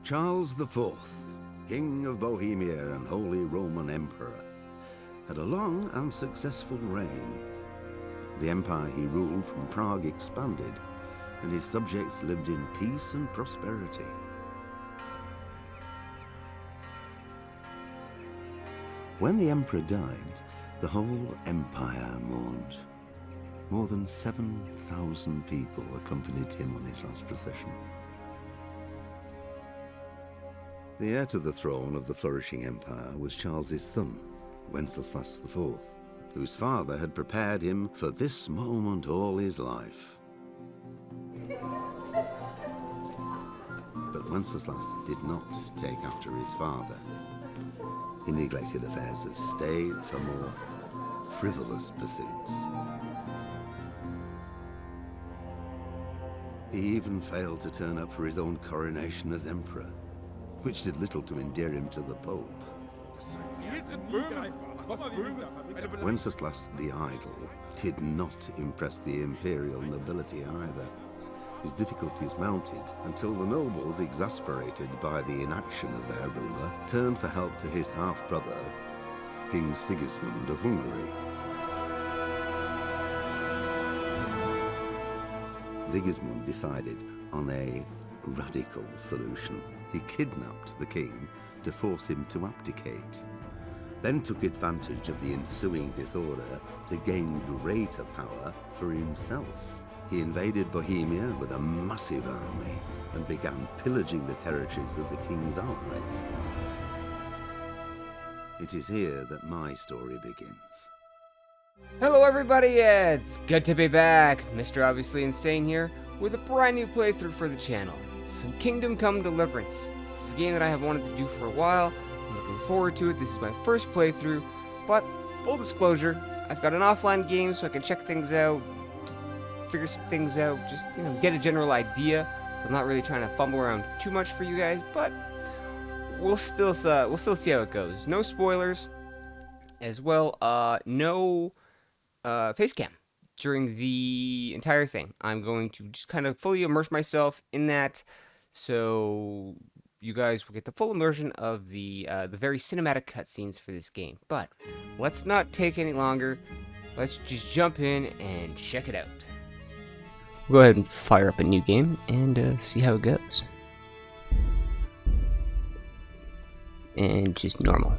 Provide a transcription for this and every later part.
Charles IV, King of Bohemia and Holy Roman Emperor, had a long and successful reign. The empire he ruled from Prague expanded, and his subjects lived in peace and prosperity. When the emperor died, the whole empire mourned. More than 7,000 people accompanied him on his last procession. The heir to the throne of the flourishing empire was Charles's son, Wenceslas IV, whose father had prepared him for this moment all his life. But Wenceslas did not take after his father. He neglected affairs of state for more frivolous pursuits. He even failed to turn up for his own coronation as emperor, which did little to endear him to the Pope. Wenceslas the Idle did not impress the imperial nobility either. His difficulties mounted until the nobles, exasperated by the inaction of their ruler, turned for help to his half-brother, King Sigismund of Hungary. Sigismund decided on a radical solution. He kidnapped the king to force him to abdicate, then took advantage of the ensuing disorder to gain greater power for himself. He invaded Bohemia with a massive army and began pillaging the territories of the king's allies. It is here that my story begins. Hello everybody, it's good to be back. Mr. Obviously Insane here with a brand new playthrough for the channel. Some Kingdom Come Deliverance. This is a game that I have wanted to do for a while. I'm looking forward to it. This is my first playthrough, but full disclosure, I've got an offline game so I can check things out, figure some things out, just, get a general idea. So I'm not really trying to fumble around too much for you guys, but we'll still see how it goes. No spoilers, as well. No face cam during the entire thing. I'm going to just kind of fully immerse myself in that, so you guys will get the full immersion of the very cinematic cutscenes for this game. But let's not take any longer. Let's just jump in and check it out. We'll go ahead and fire up a new game and see how it goes. And just normal.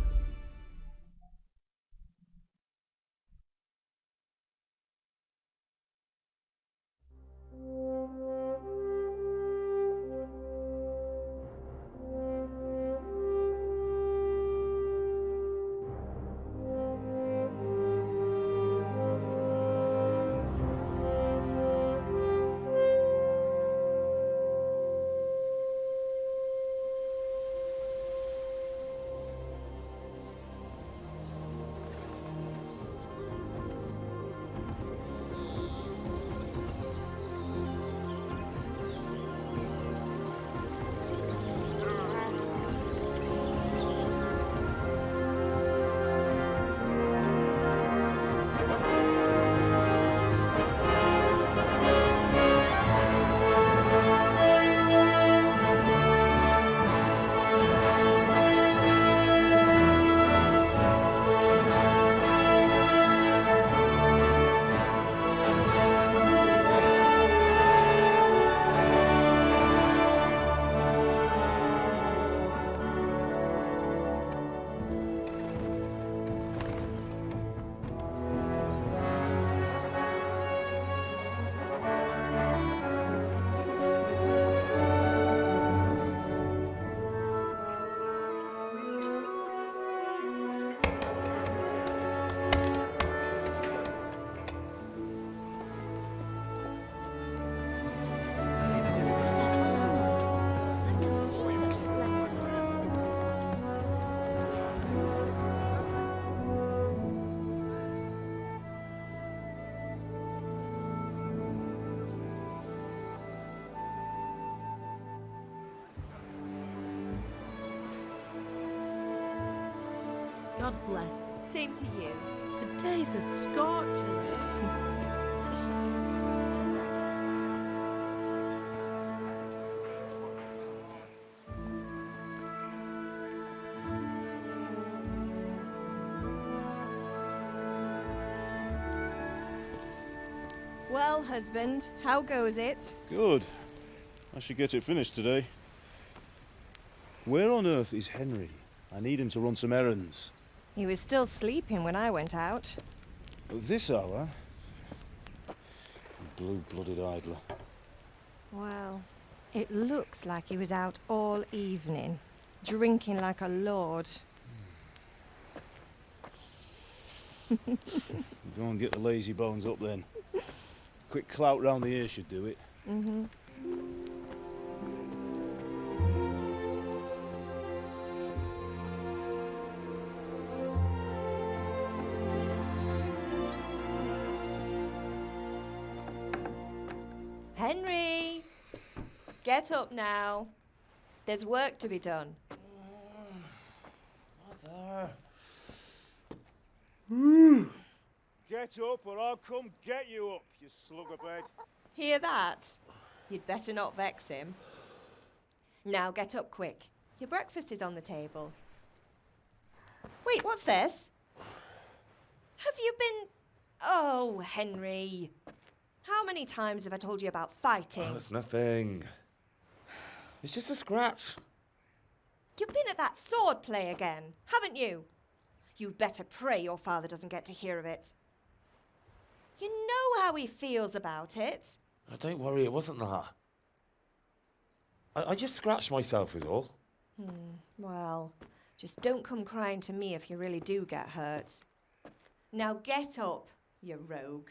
bless. Same to you. Today's a scorcher. Well, husband, how goes it? Good. I should get it finished today. Where on earth is Henry? I need him to run some errands. He was still sleeping when I went out. At this hour? Blue-blooded idler. Well, it looks like he was out all evening, drinking like a lord. Go and get the lazy bones up then. Quick clout round the ear should do it. Mm-hmm. Henry! Get up now. There's work to be done. Mother. Get up or I'll come get you up, you slugabed. Hear that? You'd better not vex him. Now get up quick. Your breakfast is on the table. Wait, what's this? Have you been... Oh, Henry. How many times have I told you about fighting? Oh, it's nothing. It's just a scratch. You've been at that sword play again, haven't you? You'd better pray your father doesn't get to hear of it. You know how he feels about it. Oh, don't worry, it wasn't that. I just scratched myself is all. Well, just don't come crying to me if you really do get hurt. Now get up, you rogue.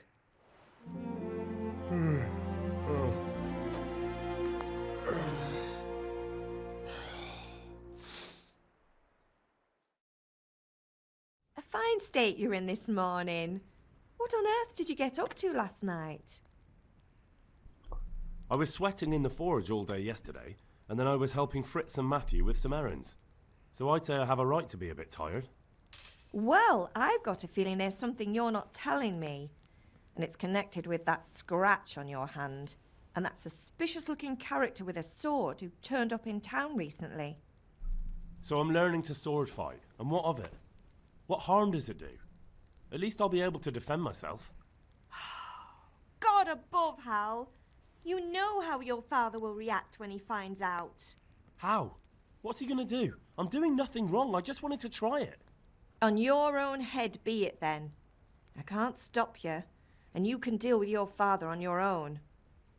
A fine state you're in this morning. What on earth did you get up to last night? I was sweating in the forge all day yesterday, and then I was helping Fritz and Matthew with some errands. So I'd say I have a right to be a bit tired. Well, I've got a feeling there's something you're not telling me. And it's connected with that scratch on your hand. And that suspicious-looking character with a sword who turned up in town recently. So I'm learning to sword fight, and what of it? What harm does it do? At least I'll be able to defend myself. God above, Hal. You know how your father will react when he finds out. How? What's he gonna do? I'm doing nothing wrong, I just wanted to try it. On your own head be it then. I can't stop you, and you can deal with your father on your own.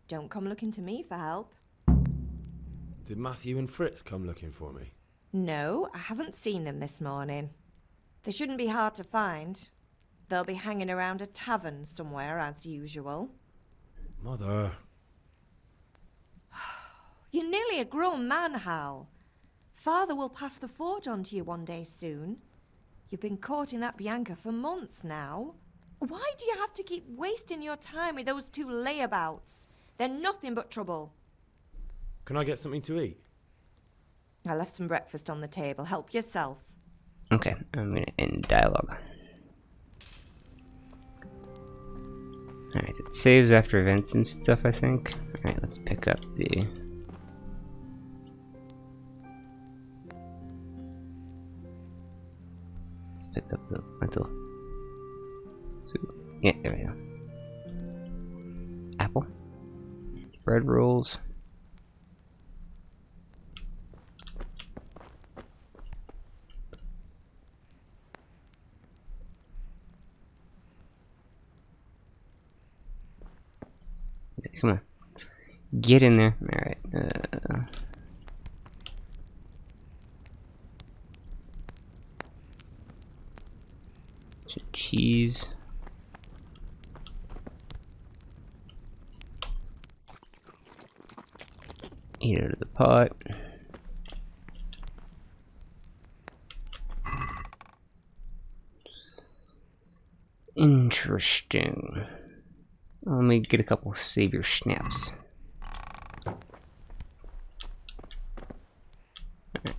Don't come looking to me for help. Did Matthew and Fritz come looking for me? No, I haven't seen them this morning. They shouldn't be hard to find. They'll be hanging around a tavern somewhere as usual. Mother. You're nearly a grown man, Hal. Father will pass the forge on to you one day soon. You've been courting that Bianca for months now. Why do you have to keep wasting your time with those two layabouts? They're nothing but trouble. Can I get something to eat? I left some breakfast on the table. Help yourself. Okay, I'm gonna end dialogue. Alright, it saves after events and stuff, I think. Alright, let's pick up the... Let's pick up the lentil soup. Yeah, there we go. Apple. Bread rolls. Come on. Get in there. Alright. Cheese. Eat it out of the pot. Interesting. Let me get a couple savior snaps. Alright.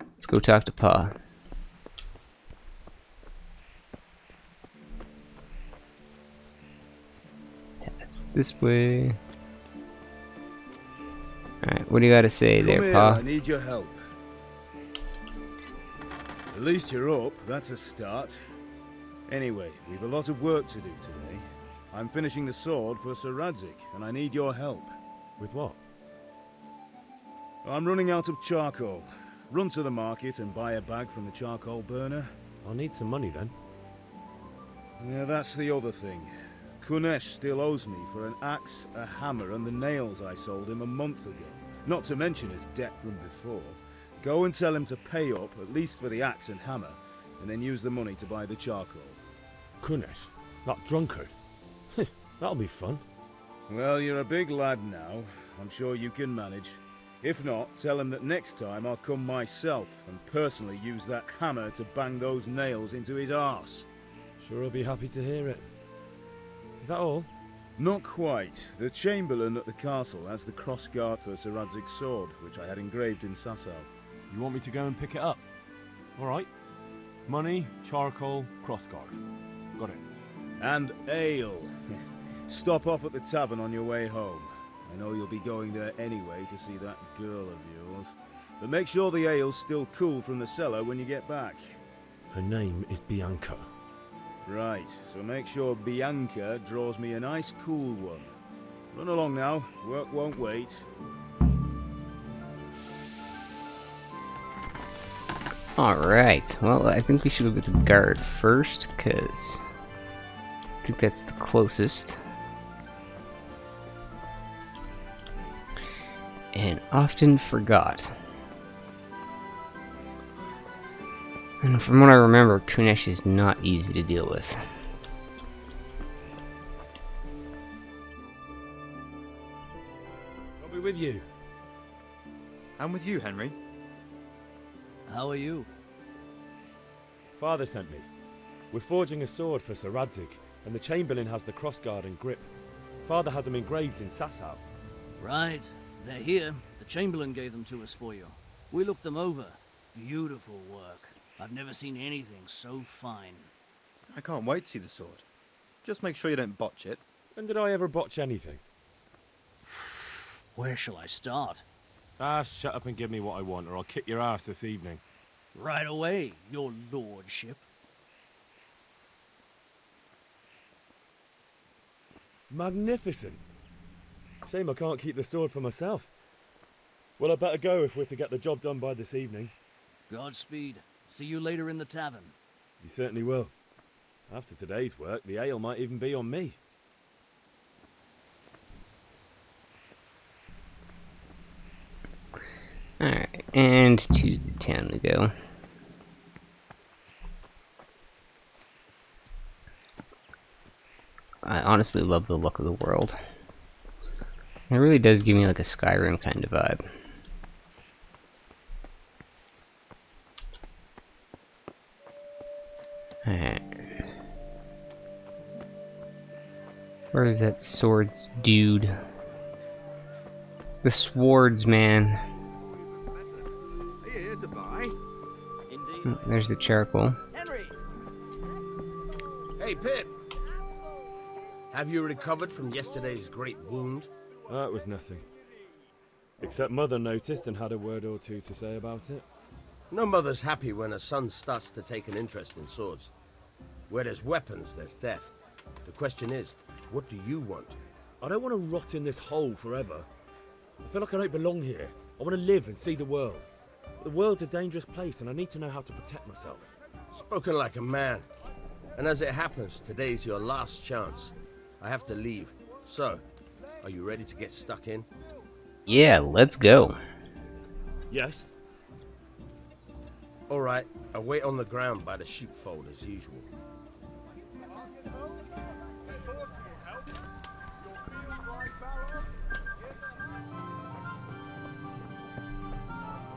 Let's go talk to Pa. This way. Alright, what do you gotta say Come there, here, Pa? I need your help. At least you're up, that's a start. Anyway, we've a lot of work to do today. I'm finishing the sword for Sir Radzik, and I need your help. With what? I'm running out of charcoal. Run to the market and buy a bag from the charcoal burner. I'll need some money then. Yeah, that's the other thing. Kunesh still owes me for an axe, a hammer, and the nails I sold him a month ago. Not to mention his debt from before. Go and tell him to pay up, at least for the axe and hammer, and then use the money to buy the charcoal. Kunesh? That drunkard? That'll be fun. Well, you're a big lad now. I'm sure you can manage. If not, tell him that next time I'll come myself and personally use that hammer to bang those nails into his arse. Sure I'll be happy to hear it. Is that all? Not quite. The Chamberlain at the castle has the crossguard for Sir Radzig's sword, which I had engraved in Sasau. You want me to go and pick it up? Alright. Money, charcoal, crossguard. Got it. And ale. Stop off at the tavern on your way home. I know you'll be going there anyway to see that girl of yours. But make sure the ale's still cool from the cellar when you get back. Her name is Bianca. Right, so make sure Bianca draws me a nice cool one. Run along now, work won't wait. Alright, well, I think we should go to the guard first, because I think that's the closest. And often forgot. And from what I remember, Kunesh is not easy to deal with. I'll be with you. I'm with you, Henry. How are you? Father sent me. We're forging a sword for Sir Radzik, and the Chamberlain has the crossguard and grip. Father had them engraved in Sasau. Right. They're here. The Chamberlain gave them to us for you. We looked them over. Beautiful work. I've never seen anything so fine. I can't wait to see the sword. Just make sure you don't botch it. When did I ever botch anything? Where shall I start? Ah, shut up and give me what I want, or I'll kick your ass this evening. Right away, your lordship. Magnificent. Shame I can't keep the sword for myself. Well, I better go if we're to get the job done by this evening. Godspeed. See you later in the tavern. You certainly will. After today's work, the ale might even be on me. Alright, and to the town we go. I honestly love the look of the world. It really does give me like a Skyrim kind of vibe. Alright. Where is that swords dude? The swordsman. Are you here to buy? Indeed. There's the charcoal. Henry! Hey, Pip! Have you recovered from yesterday's great wound? That was nothing. Except Mother noticed and had a word or two to say about it. No mother's happy when her son starts to take an interest in swords. Where there's weapons, there's death. The question is, what do you want? I don't want to rot in this hole forever. I feel like I don't belong here. I want to live and see the world. The world's a dangerous place and I need to know how to protect myself. Spoken like a man. And as it happens, today's your last chance. I have to leave. So, are you ready to get stuck in? Yeah, let's go. Yes? All right, I'll wait on the ground by the sheepfold as usual.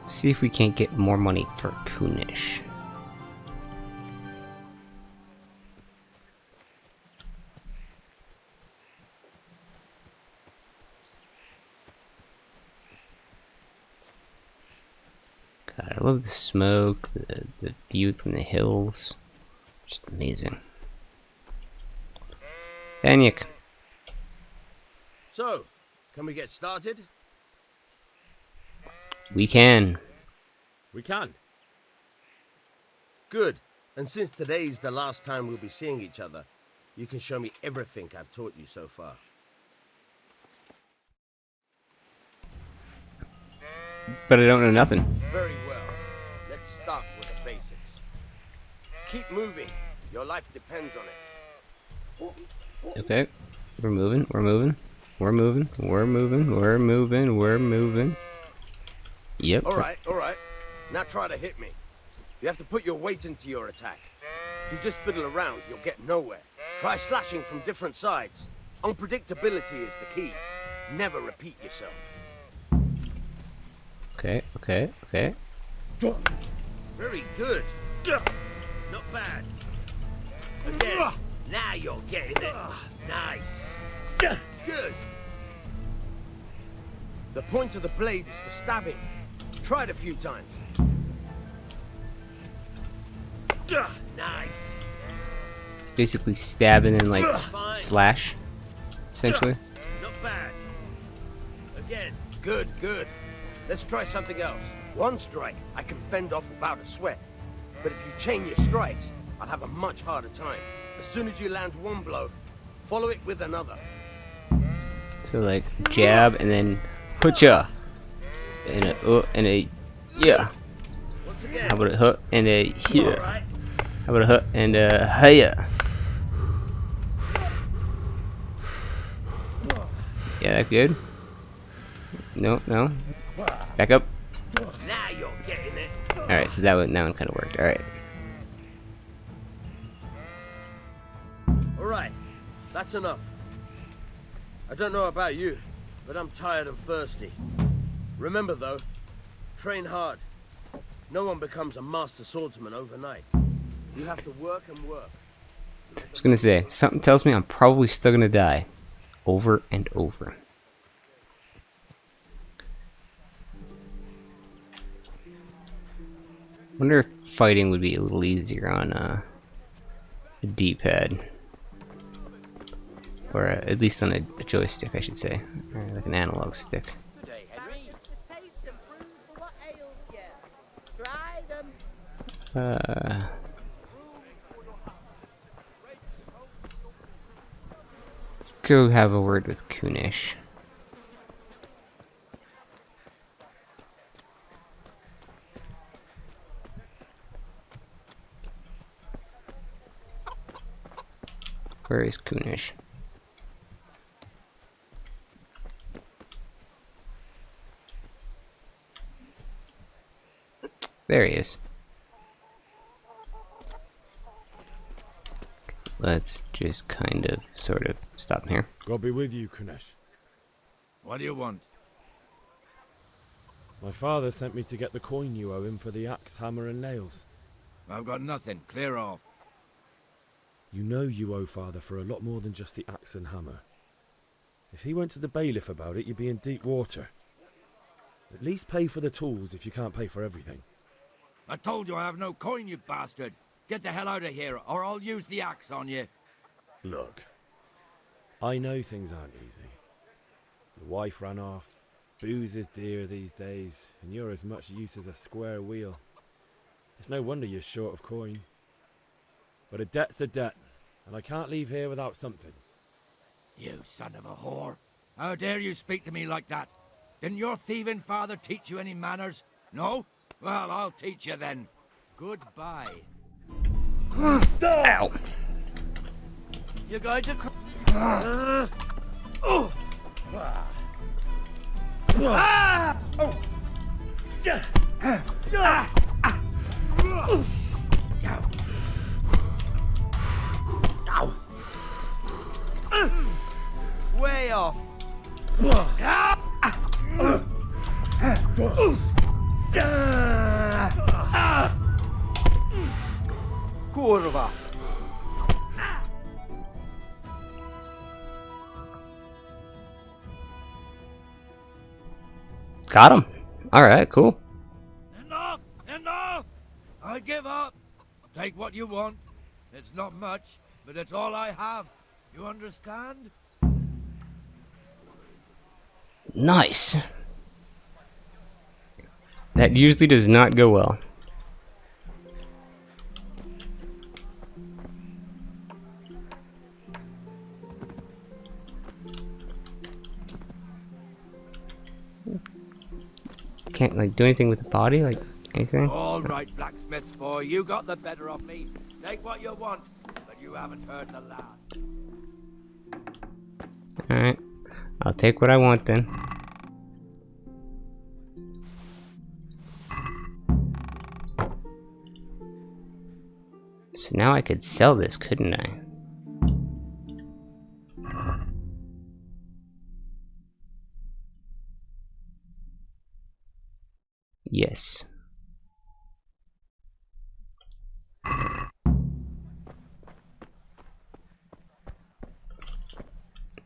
See if we can't get more money for Kunesh. God, I love the smoke, the view from the hills. Just amazing. Danyik. So, can we get started? We can. We can. Good. And since today's the last time we'll be seeing each other, you can show me everything I've taught you so far. But I don't know nothing. Very well. Let's start with the basics. Keep moving. Your life depends on it. Okay. We're moving. We're moving. We're moving. We're moving. We're moving. We're moving. Yep. Alright. Now try to hit me. You have to put your weight into your attack. If you just fiddle around, you'll get nowhere. Try slashing from different sides. Unpredictability is the key. Never repeat yourself. Okay. Very good. Not bad. Again. Now you're getting it. Nice. Good. The point of the blade is for stabbing. Try it a few times. Nice. It's basically stabbing and like slash, essentially. Not bad. Again. Good. Let's try something else. One strike I can fend off without a sweat. But if you chain your strikes, I'll have a much harder time. As soon as you land one blow, follow it with another. So like jab and then hutcha. And a yeah. Once again. How about a hut and a yeah? How about a hut and a hiya? Yeah, that good? No. Back up. Now you're getting it. Alright, so that one kind of worked. Alright. Alright, that's enough. I don't know about you, but I'm tired and thirsty. Remember though, train hard. No one becomes a master swordsman overnight. You have to work and work. I was gonna say, something tells me I'm probably still gonna die. Over and over. Wonder if fighting would be a little easier on a D-pad. Or at least on a joystick, I should say. Or like an analog stick. Let's go have a word with Kunish. Where is Kunish? There he is. Let's just kind of, sort of, stop here. God be with you, Kunesh. What do you want? My father sent me to get the coin you owe him for the axe, hammer, and nails. I've got nothing. Clear off. You know you owe father for a lot more than just the axe and hammer. If he went to the bailiff about it, you'd be in deep water. At least pay for the tools if you can't pay for everything. I told you I have no coin, you bastard. Get the hell out of here, or I'll use the axe on you. Look, I know things aren't easy. Your wife ran off, booze is dear these days, and you're as much use as a square wheel. It's no wonder you're short of coin. But a debt's a debt, and I can't leave here without something. You son of a whore. How dare you speak to me like that? Didn't your thieving father teach you any manners? No? Well, I'll teach you then. Goodbye. Ow! You're going to Way off. Kurwa. Got him. Alright, cool. Enough! Enough! I give up. Take what you want. It's not much, but it's all I have. You understand? Nice. That usually does not go well. Can't like do anything with the body, like anything. All right, blacksmith's boy, you got the better of me. Take what you want, but you haven't heard the last. Alright. I'll take what I want then. So now I could sell this, couldn't I? Yes.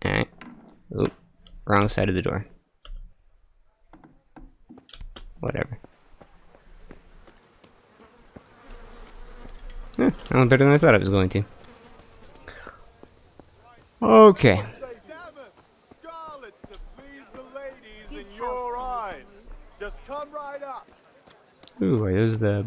Alright. Oop. Wrong side of the door. Whatever. That went better than I thought it was going to. Okay. Skalitz, to please the ladies in your eyes. Just come right up. Ooh, are those the...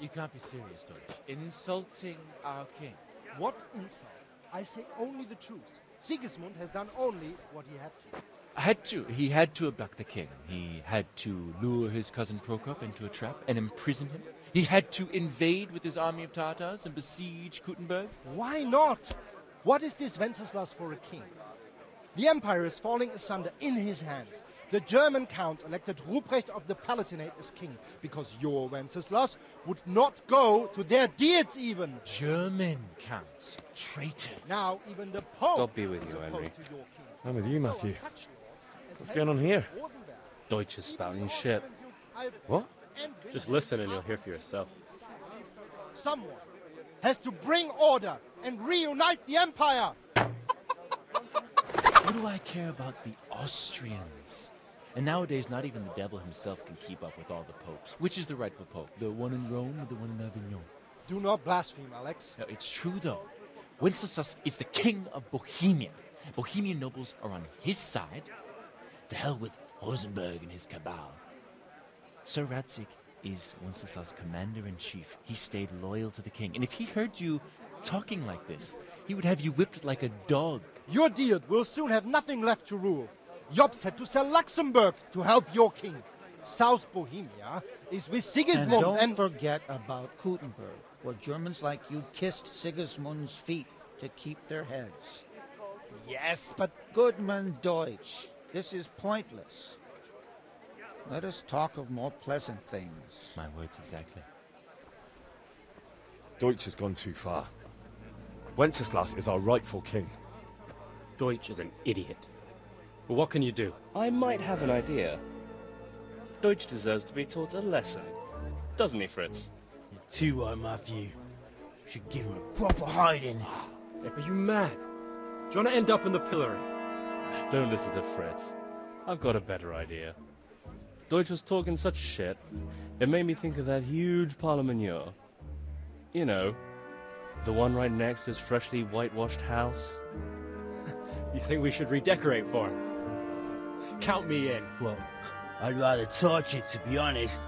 You can't be serious, Deutsch. Insulting our king. What insult? I say only the truth. Sigismund has done only what he had to. He had to abduct the king. He had to lure his cousin Prokop into a trap and imprison him. He had to invade with his army of Tatars and besiege Kuttenberg. Why not? What is this Wenceslas for a king? The empire is falling asunder in his hands. The German counts elected Ruprecht of the Palatinate as king because your Wenceslas would not go to their deeds even. German counts. Traitors. Now even the Pope God be with you, is Henry. opposed to your king. I'm with you, Matthew. So are such lords as What's going on here? Rosenberg, Deutsch is spouting shit. What? Just listen and you'll hear for yourself. Someone has to bring order and reunite the empire. What do I care about the Austrians? And nowadays, not even the devil himself can keep up with all the popes. Which is the rightful pope? The one in Rome or the one in Avignon? Do not blaspheme, Alex. No, it's true, though. Wenceslas is the king of Bohemia. Bohemian nobles are on his side. To hell with Rosenberg and his cabal. Sir Radzig is Wenceslas' commander-in-chief. He stayed loyal to the king. And if he heard you talking like this, he would have you whipped like a dog. Your Diet will soon have nothing left to rule. Jobst had to sell Luxembourg to help your king. South Bohemia is with Sigismund and don't forget about Kuttenberg, where Germans like you kissed Sigismund's feet to keep their heads. Yes, but... Goodman Deutsch, this is pointless. Let us talk of more pleasant things. My words exactly. Deutsch has gone too far. Wenceslas is our rightful king. Deutsch is an idiot. But what can you do? I might have an idea. Deutsch deserves to be taught a lesson. Doesn't he, Fritz? You're too right, Matthew. Should give him a proper hiding. Are you mad? Do you want to end up in the pillory? Don't listen to Fritz. I've got a better idea. Deutsch was talking such shit, it made me think of that huge parliament. You know, the one right next to his freshly whitewashed house. You think we should redecorate for him? Count me in. Well, I'd rather torch it, to be honest.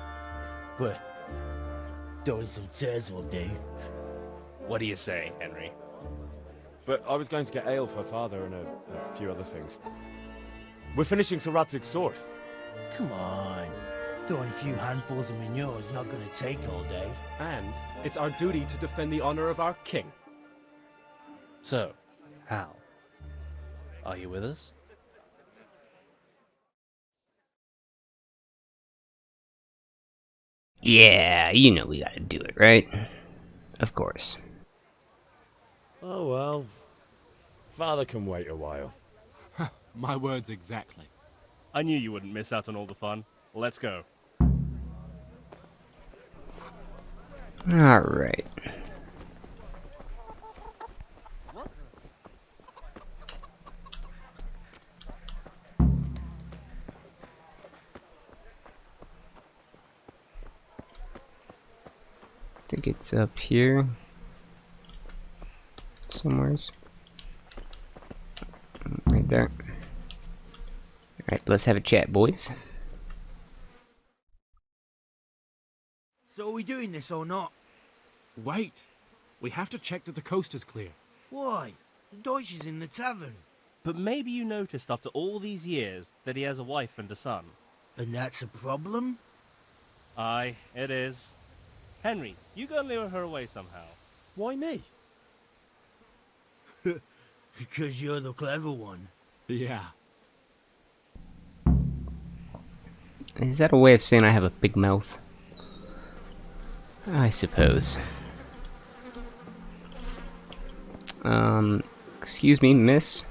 But throwing some tears will do. What do you say, Henry? But I was going to get ale for father and a few other things. We're finishing Sir Radzig's sword. Come on. Throwing a few handfuls of manure is not going to take all day. And it's our duty to defend the honor of our king. So, Hal, are you with us? Yeah, you know we gotta do it, right? Of course. Oh well. Father can wait a while. My words exactly. I knew you wouldn't miss out on all the fun. Let's go. Alright. I think it's up here somewheres. there. Alright, let's have a chat, boys. So are we doing this or not? Wait. We have to check that the coast is clear. Why? The Deutsch is in the tavern. But maybe you noticed after all these years that he has a wife and a son. And that's a problem? Aye, it is. Henry, you gotta lure her away somehow. Why me? Because you're the clever one. Yeah. Is that a way of saying I have a big mouth? I suppose. Excuse me, miss?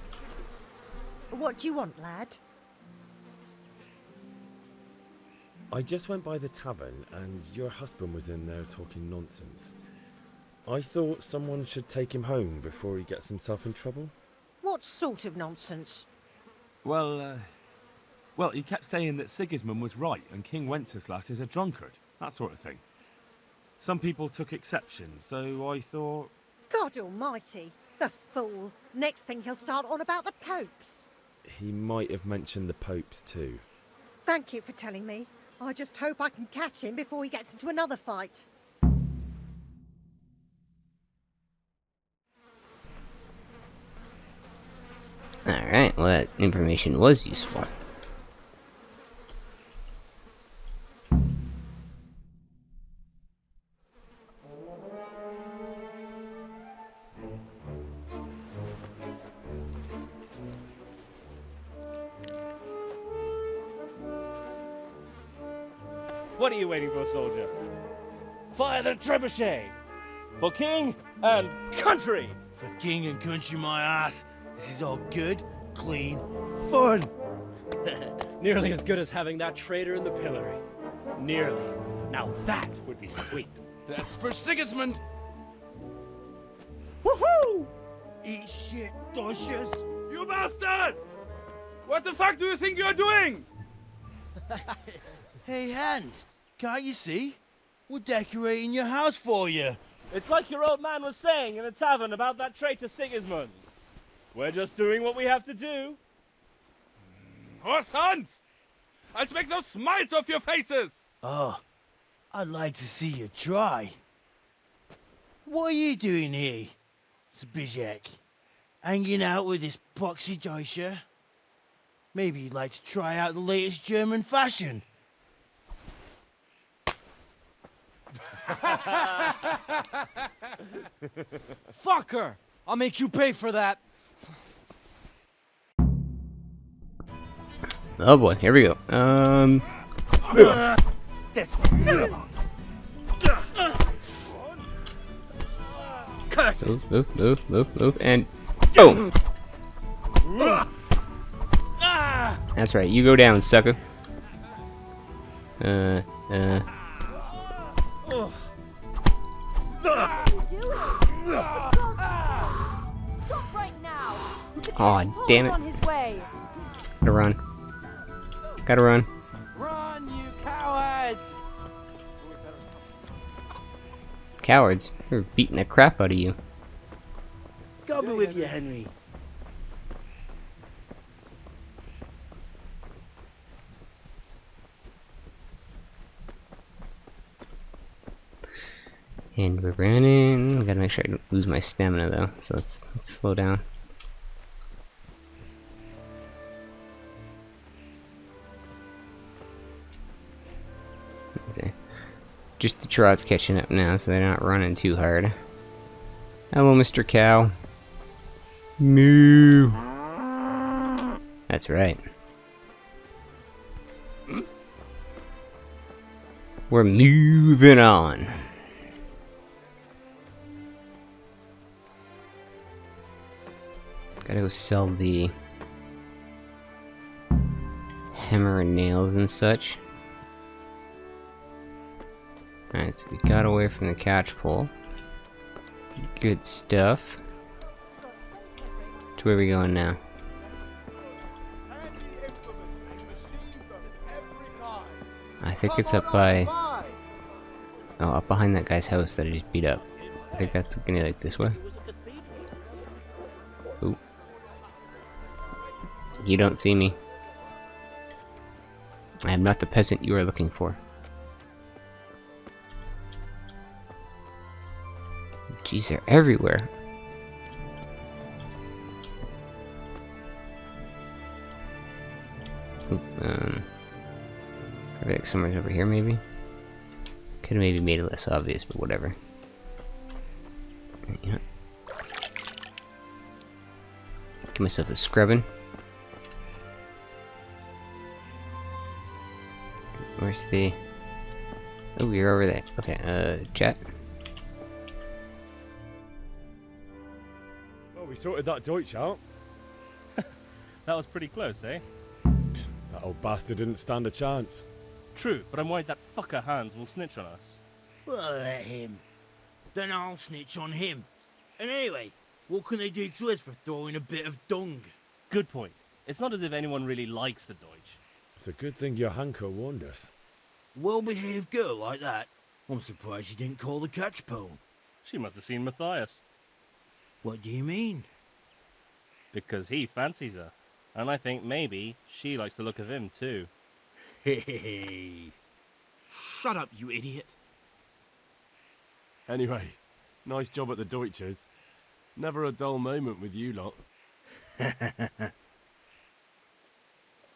What do you want, lad? I just went by the tavern and your husband was in there talking nonsense. I thought someone should take him home before he gets himself in trouble. What sort of nonsense? Well, he kept saying that Sigismund was right and King Wenceslas is a drunkard, that sort of thing. Some people took exception, so I thought... God almighty, the fool. Next thing he'll start on about the popes. He might have mentioned the popes too. Thank you for telling me. I just hope I can catch him before he gets into another fight. Alright, well that information was useful. What are you waiting for, soldier? Fire the trebuchet! For king and country! For king and country, my ass. This is all good, clean, fun. Nearly as good as having that traitor in the pillory. Nearly. Now that would be sweet. That's for Sigismund! Woohoo! Eat shit, Deutsches. You bastards! What the fuck do you think you're doing? Hey, Hans, can't you see? We're decorating your house for you. It's like your old man was saying in the tavern about that traitor Sigismund. We're just doing what we have to do. Horse Hans! I'll make those smiles off your faces! Oh, I'd like to see you try. What are you doing here, Zbigniew? Hanging out with this poxy Deutscher? Maybe you'd like to try out the latest German fashion. Fucker! I'll make you pay for that. Oh boy, here we go. This Move, and boom! That's right, you go down, sucker. Stop right now! Aw, damn it. On his way. Gotta run. Gotta run. Run, you cowards! Cowards? We're beating the crap out of you. God be with you, Henry. And we're running. We gotta make sure I don't lose my stamina though, so let's slow down. Just the trot's catching up now, so they're not running too hard. Hello, Mr. Cow. Moo. That's right. We're moving on. Gotta go sell the hammer and nails and such. Alright, so we got away from the catch pole. Good stuff. To where are we going now? I think it's up by... Oh, up behind that guy's house that I just beat up. I think that's gonna be like this way. Ooh. You don't see me. I am not the peasant you are looking for. Jeez, they're everywhere. Oop, I think somewhere's over here, maybe? Could've maybe made it less obvious, but whatever. Yeah. Give myself a scrubbing. Where's the... Oh, you're over there. Okay, chat. Well, we sorted that Deutsch out. That was pretty close, eh? That old bastard didn't stand a chance. True, but I'm worried that fucker Hans will snitch on us. Well, let him. Then I'll snitch on him. And anyway, what can they do to us for throwing a bit of dung? Good point. It's not as if anyone really likes the Deutsch. It's a good thing your Hanko warned us. Well-behaved girl like that. I'm surprised she didn't call the catch pole. She must have seen Matthias. What do you mean? Because he fancies her. And I think maybe she likes the look of him too. Hey. Shut up, you idiot. Anyway, nice job at the Deutsches. Never a dull moment with you lot.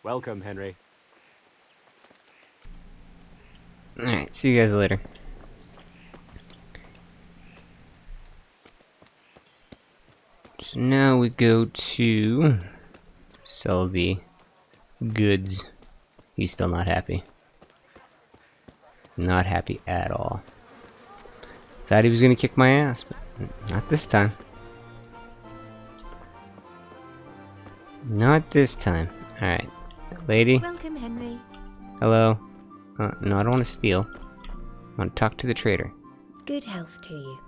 Welcome, Henry. Alright, see you guys later. So now we go to sell the goods. He's still not happy. Not happy at all. Thought he was gonna kick my ass, but not this time. Not this time. Alright. Lady. Welcome, Henry. Hello. No, I don't want to steal. I want to talk to the trader. Good health to you.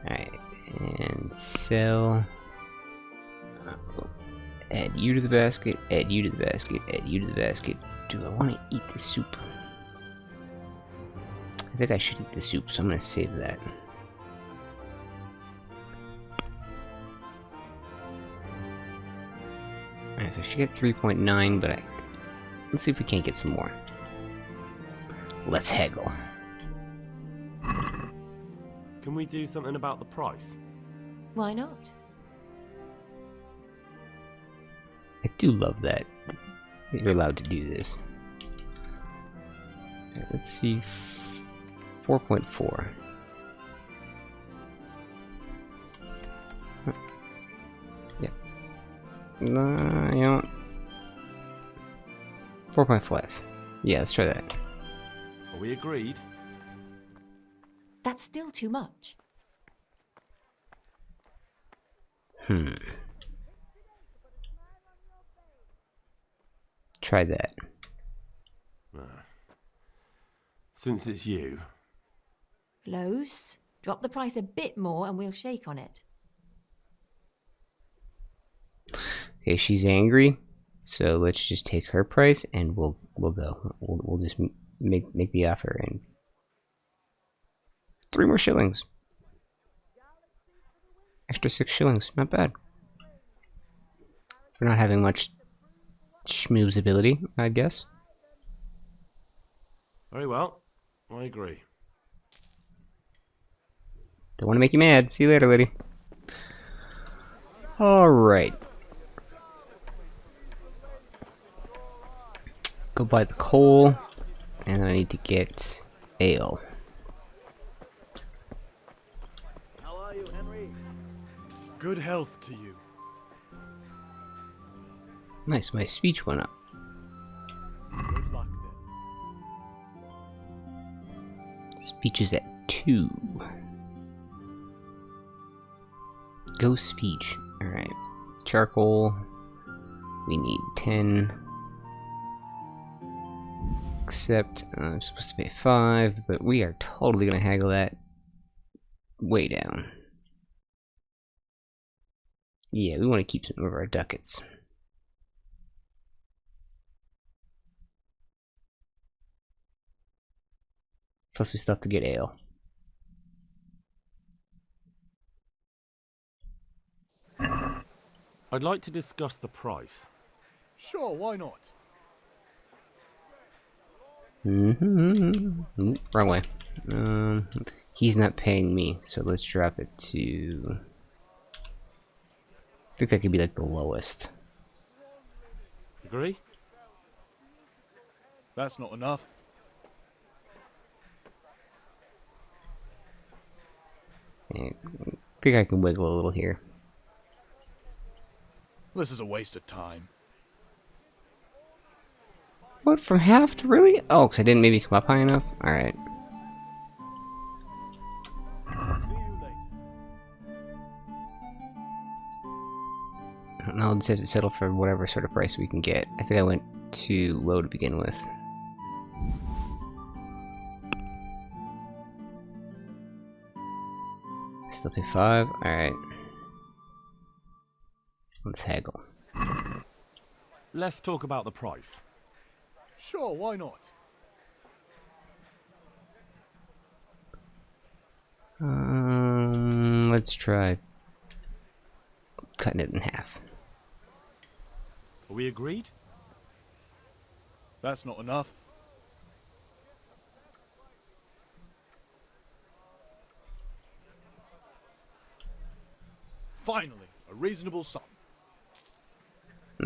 Alright. And sell. Add you to the basket. Add you to the basket. Add you to the basket. Do I want to eat the soup? I think I should eat the soup, so I'm going to save that. Alright, so I should get 3.9, but let's see if we can't get some more. Let's haggle. Can we do something about the price? Why not? I do love that you're allowed to do this. Right, let's see. 4.4. Yeah. You know. 4.5. Yeah, let's try that. Are we agreed? That's still too much. Try that. Since it's you. Lowe's, drop the price a bit more and we'll shake on it. Okay, she's angry, so let's just take her price and we'll go. We'll just make the offer and 3 more shillings. Extra 6 shillings, not bad. For not having much schmooze ability, I guess. Very well, I agree. Don't want to make you mad. See you later, lady. Alright. Go buy the coal, and then I need to get ale. How are you, Henry? Good health to you. Nice, my speech went up. Good luck then. Speech is at 2. Go speech. Alright. Charcoal. We need 10. Except, I'm supposed to pay 5, but we are totally gonna haggle that way down. Yeah, we want to keep some of our ducats. Plus we still have to get ale. I'd like to discuss the price. Sure, why not? Wrong way. He's not paying me, so let's drop it to... I think that could be like the lowest. Agree? That's not enough. I think I can wiggle a little here. This is a waste of time. What, from half to really? Oh, because I didn't maybe come up high enough? Alright. I'll just have to settle for whatever sort of price we can get. I think I went too low to begin with. Still pay 5? Alright. Let's haggle. Let's talk about the price. Sure, why not? Let's try cutting it in half. Are we agreed? That's not enough. Finally, a reasonable sum.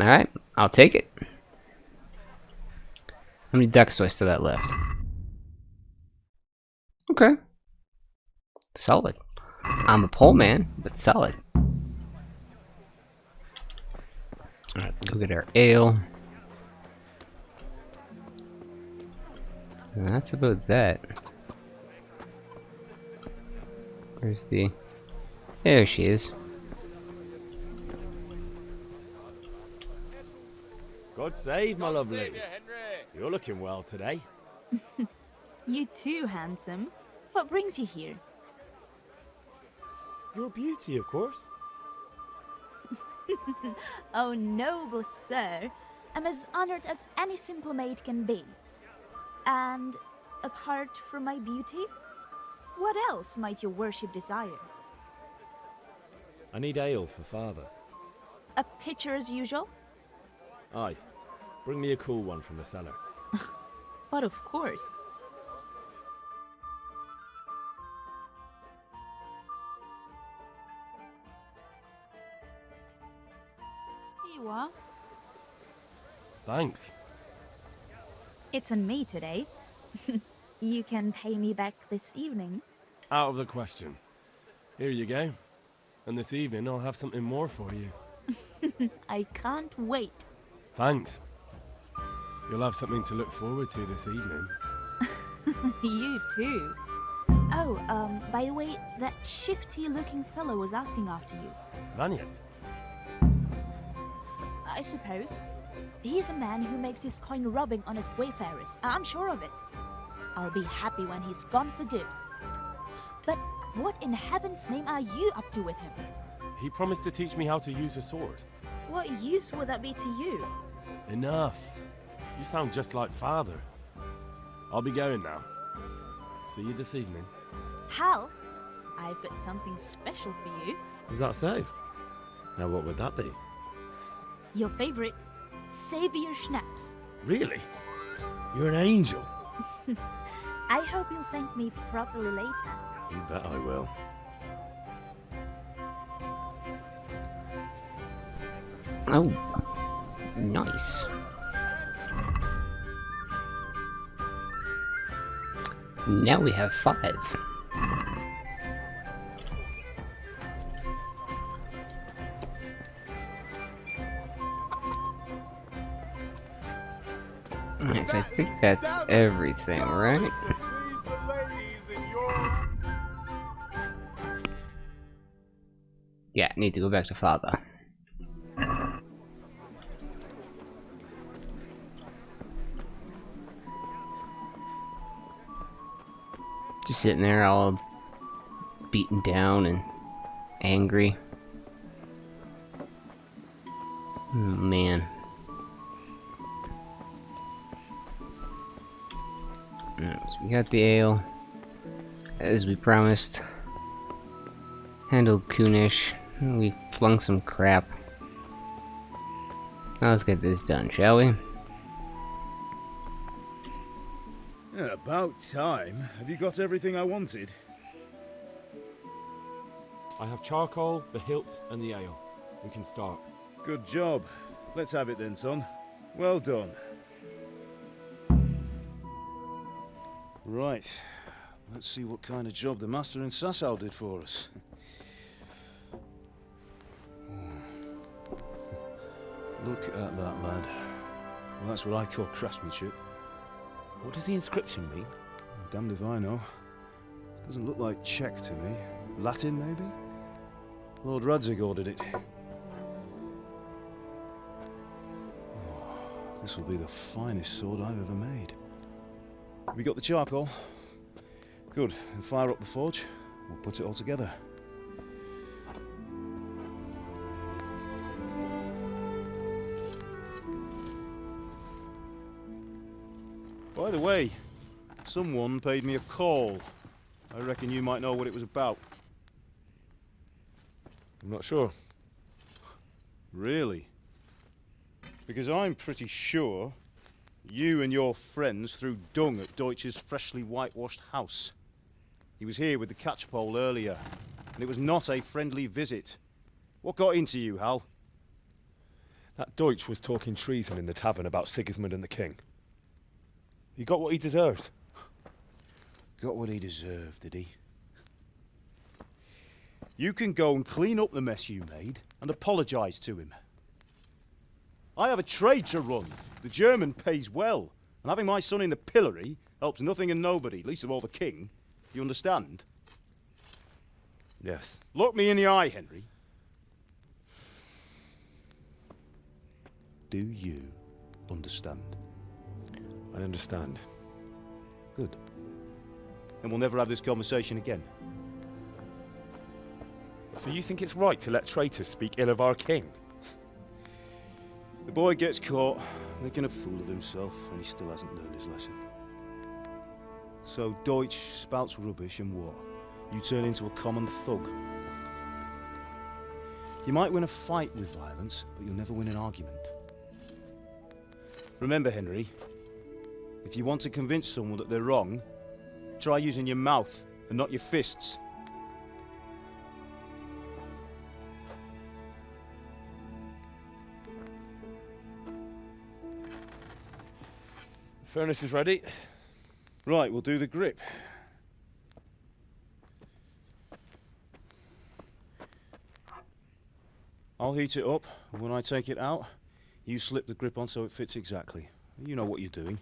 Alright, I'll take it. How many ducks do I still got left? Okay. Solid. I'm a pole man, but solid. Alright, go get our ale. And that's about that. Where's the... There she is. God save my lovely. You're looking well today. You too, handsome. What brings you here? Your beauty, of course. Oh, noble sir. I'm as honored as any simple maid can be. And apart from my beauty, what else might your worship desire? I need ale for father. A pitcher as usual? Aye. Bring me a cool one from the cellar. But of course. Here you are. Thanks. It's on me today. You can pay me back this evening. Out of the question. Here you go. And this evening I'll have something more for you. I can't wait. Thanks. You'll have something to look forward to this evening. You too. Oh, by the way, that shifty-looking fellow was asking after you. Vanya? I suppose. He's a man who makes his coin robbing honest wayfarers. I'm sure of it. I'll be happy when he's gone for good. But what in heaven's name are you up to with him? He promised to teach me how to use a sword. What use would that be to you? Enough. You sound just like father. I'll be going now. See you this evening. Hal, I've got something special for you. Is that so? Now what would that be? Your favorite, Savior Schnapps. Really? You're an angel. I hope you'll thank me properly later. You bet I will. Oh, nice. Now we have 5. Alright, so I think that's everything, right? Yeah, need to go back to father. Just sitting there all beaten down and angry. Oh, man. Alright, so we got the ale, as we promised. Handled Coonish. We flung some crap. Now let's get this done, shall we? Yeah, about time. Have you got everything I wanted? I have charcoal, the hilt, and the ale. We can start. Good job. Let's have it then, son. Well done. Right. Let's see what kind of job the master in Sasau did for us. Look at that, lad. Well, that's what I call craftsmanship. What does the inscription mean? Damned if I know. Doesn't look like Czech to me. Latin, maybe? Lord Radzig ordered it. Oh, this will be the finest sword I've ever made. Have you got the charcoal? Good. Then fire up the forge. We'll put it all together. By the way, someone paid me a call. I reckon you might know what it was about. I'm not sure. Really? Because I'm pretty sure you and your friends threw dung at Deutsch's freshly whitewashed house. He was here with the catchpole earlier, and it was not a friendly visit. What got into you, Hal? That Deutsch was talking treason in the tavern about Sigismund and the king. He got what he deserved. Got what he deserved, did he? You can go and clean up the mess you made and apologise to him. I have a trade to run. The German pays well, and having my son in the pillory helps nothing and nobody, least of all the king. You understand? Yes. Look me in the eye, Henry. Do you understand? I understand. Good. And we'll never have this conversation again. So you think it's right to let traitors speak ill of our king? The boy gets caught making a fool of himself, and he still hasn't learned his lesson. So Deutsch spouts rubbish, and what? You turn into a common thug. You might win a fight with violence, but you'll never win an argument. Remember, Henry, if you want to convince someone that they're wrong, try using your mouth and not your fists. The furnace is ready. Right, we'll do the grip. I'll heat it up, and when I take it out, you slip the grip on so it fits exactly. You know what you're doing.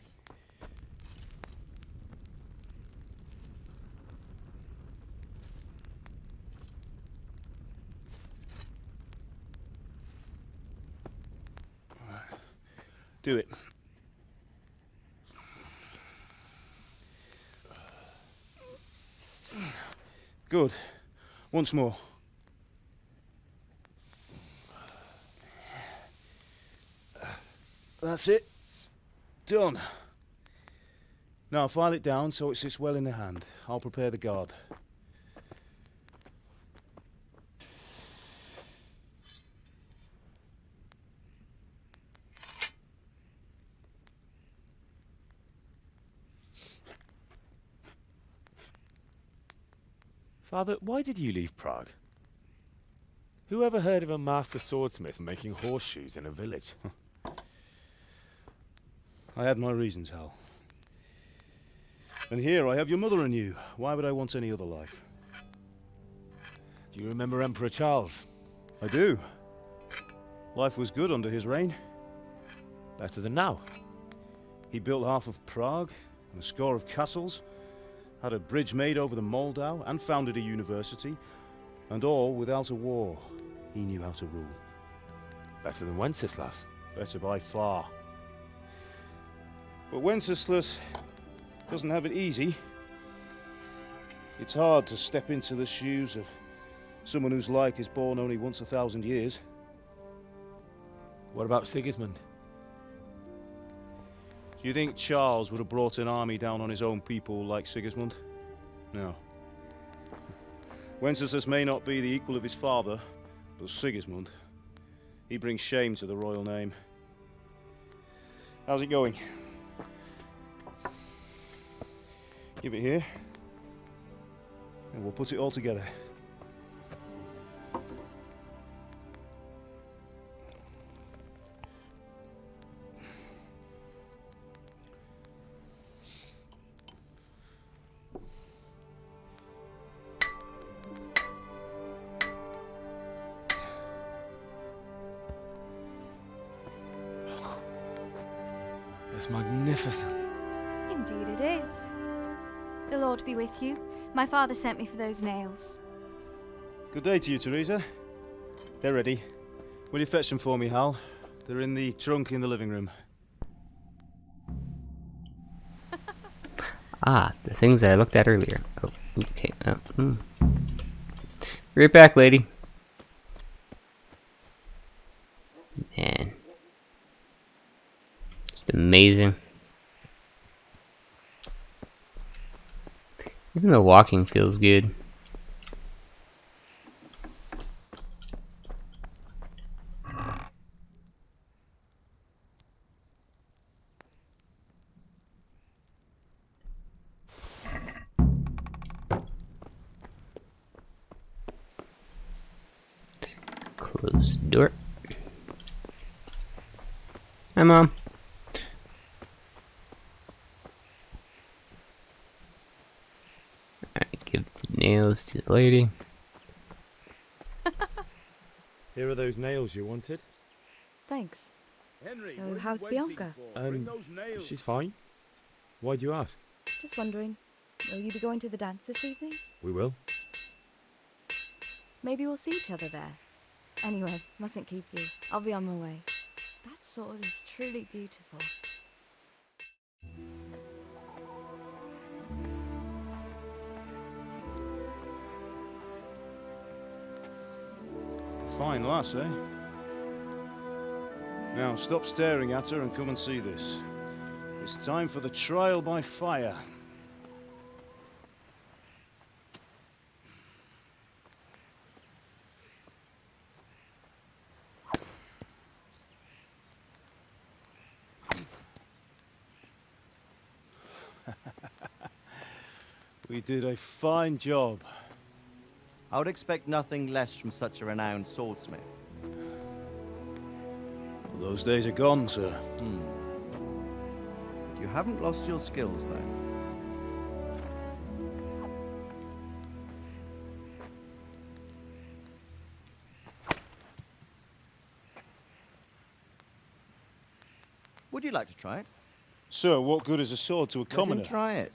Do it. Good. Once more. That's it. Done. Now file it down so it sits well in the hand. I'll prepare the guard. Father, why did you leave Prague? Who ever heard of a master swordsmith making horseshoes in a village? I had my reasons, Hal. And here I have your mother and you. Why would I want any other life? Do you remember Emperor Charles? I do. Life was good under his reign. Better than now. He built half of Prague and a score of castles, had a bridge made over the Moldau, and founded a university, and all without a war. He knew how to rule. Better than Wenceslas. Better by far. But Wenceslas doesn't have it easy. It's hard to step into the shoes of someone whose like is born only once 1,000 years. What about Sigismund? Do you think Charles would have brought an army down on his own people like Sigismund? No. Wenceslas may not be the equal of his father, but Sigismund, he brings shame to the royal name. How's it going? Give it here, and we'll put it all together. It's magnificent. Indeed it is. The Lord be with you. My father sent me for those nails. Good day to you, Teresa. They're ready. Will you fetch them for me, Hal? They're in the trunk in the living room. Ah, the things that I looked at earlier. Oh, okay. Right back, lady. Man. Just amazing. Even the walking feels good. Close the door. Hi, Mom. Alright, give the nails to the lady. Here are those nails you wanted. Thanks. Henry, So, how's Bianca? She's fine. Why do you ask? Just wondering, will you be going to the dance this evening? We will. Maybe we'll see each other there. Anyway, mustn't keep you. I'll be on my way. That sword is truly beautiful. Fine lass, eh? Now, stop staring at her and come and see this. It's time for the trial by fire. We did a fine job. I would expect nothing less from such a renowned swordsmith. Those days are gone, sir. You haven't lost your skills, though. Would you like to try it? Sir, what good is a sword to a commoner? Let him try it.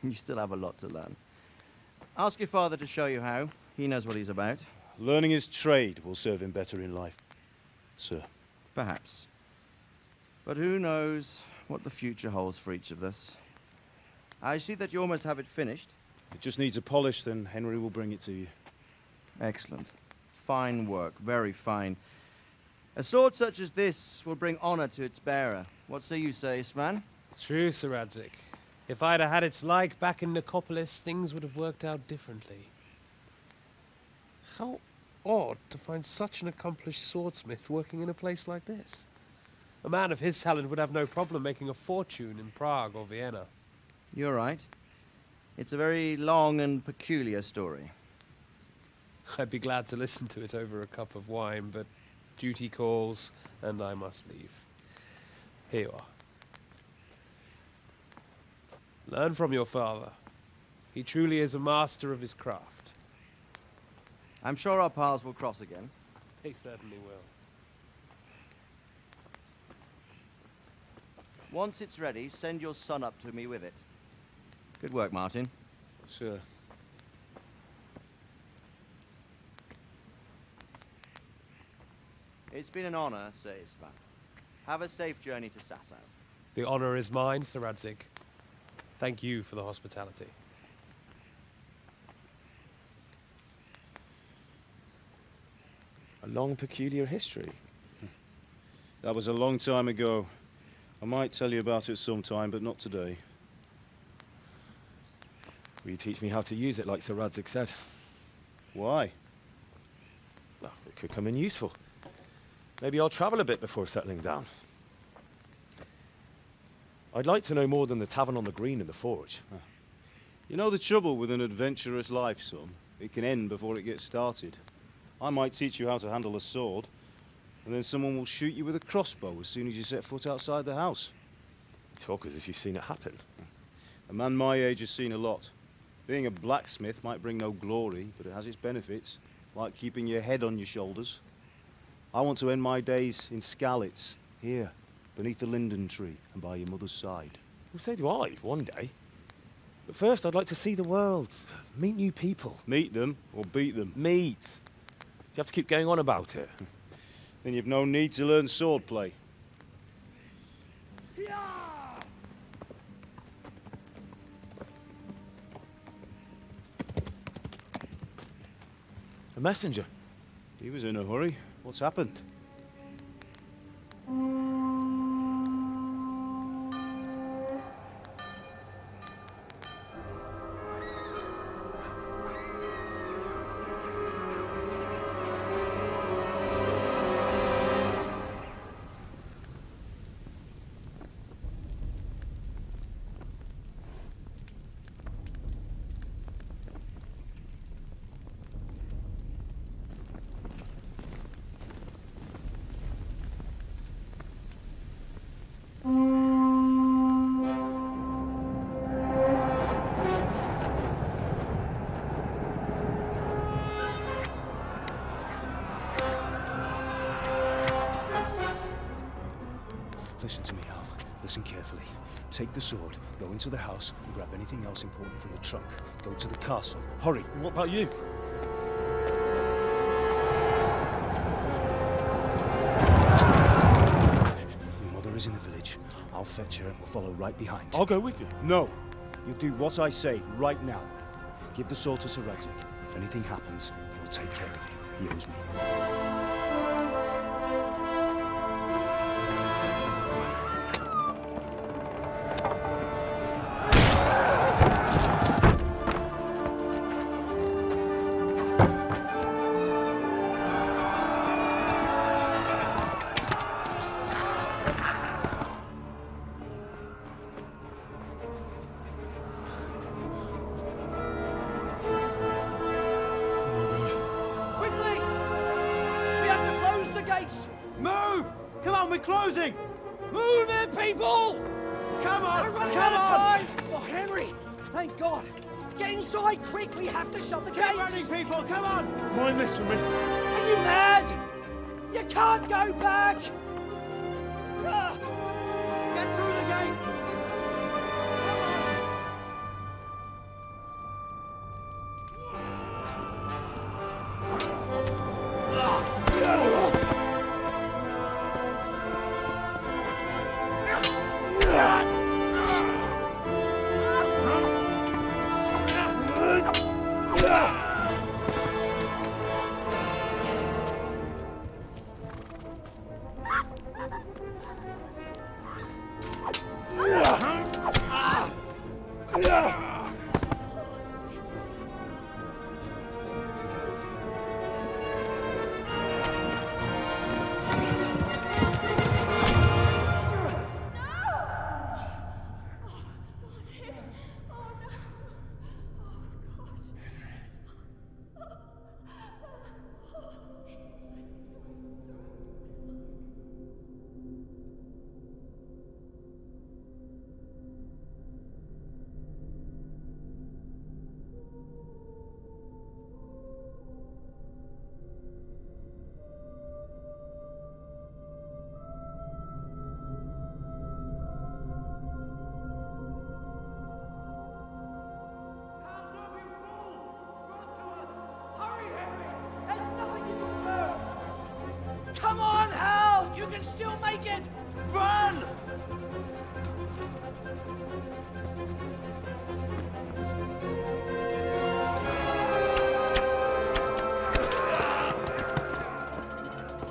You still have a lot to learn. Ask your father to show you how. He knows what he's about. Learning his trade will serve him better in life, sir. Perhaps. But who knows what the future holds for each of us. I see that you almost have it finished. It just needs a polish, then Henry will bring it to you. Excellent. Fine work, very fine. A sword such as this will bring honor to its bearer. What say you, Svan? True, Sir Radzik. If I'd have had its like back in Nicopolis, things would have worked out differently. How odd to find such an accomplished swordsmith working in a place like this. A man of his talent would have no problem making a fortune in Prague or Vienna. You're right. It's a very long and peculiar story. I'd be glad to listen to it over a cup of wine, but duty calls, and I must leave. Here you are. Learn from your father. He truly is a master of his craft. I'm sure our paths will cross again. They certainly will. Once it's ready, send your son up to me with it. Good work, Martin. Sure. It's been an honor, Sir Isvan. Have a safe journey to Sasau. The honor is mine, Sir Radzik. Thank you for the hospitality. A long, peculiar history. That was a long time ago. I might tell you about it sometime, but not today. Will you teach me how to use it like Sir Radzig said? Why? Well, it could come in useful. Maybe I'll travel a bit before settling down. I'd like to know more than the tavern on the green and the forge. You know the trouble with an adventurous life, son? It can end before it gets started. I might teach you how to handle a sword, and then someone will shoot you with a crossbow as soon as you set foot outside the house. You talk as if you've seen it happen. A man my age has seen a lot. Being a blacksmith might bring no glory, but it has its benefits, like keeping your head on your shoulders. I want to end my days in Skalitz, here, beneath the linden tree and by your mother's side. Well, so do I, one day. But first, I'd like to see the world, meet new people. Meet them or beat them? Meet. You have to keep going on about it. Then you've no need to learn swordplay. A messenger. He was in a hurry. What's happened? Listen to me, Al. Listen carefully. Take the sword, go into the house, and grab anything else important from the trunk. Go to the castle. Hurry. What about you? Your mother is in the village. I'll fetch her and we'll follow right behind. I'll go with you. No. You'll do what I say right now. Give the sword to Sir Radzig. If anything happens, he'll take care of you. He owes me. Move! Come on, we're closing! Move it, people! Come on! We're running Come out of on! time! Oh, Henry! Thank God! Get inside, quick! We have to shut the gates! Get running, people! Come on! Mind this for me. Are you mad? You can't go back! Ah. Get through the gates! Come on, Hal! You can still make it! Run!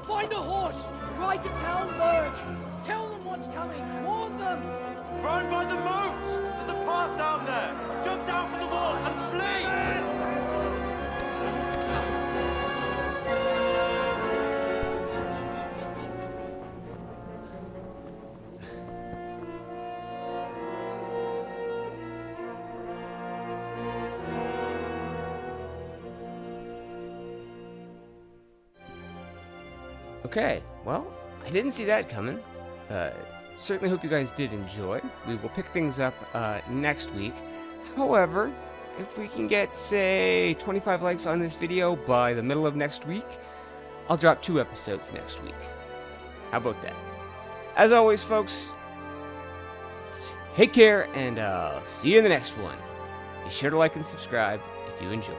Find a horse! Ride to Talmberg! Tell them what's coming! Warn them! Run by the moat! There's a path down there! Jump down from the wall and flee! Okay, well, I didn't see that coming. Certainly hope you guys did enjoy. We will pick things up next week. However, if we can get, say, 25 likes on this video by the middle of next week, I'll drop 2 episodes next week. How about that? As always, folks, take care, and I'll see you in the next one. Be sure to like and subscribe if you enjoyed.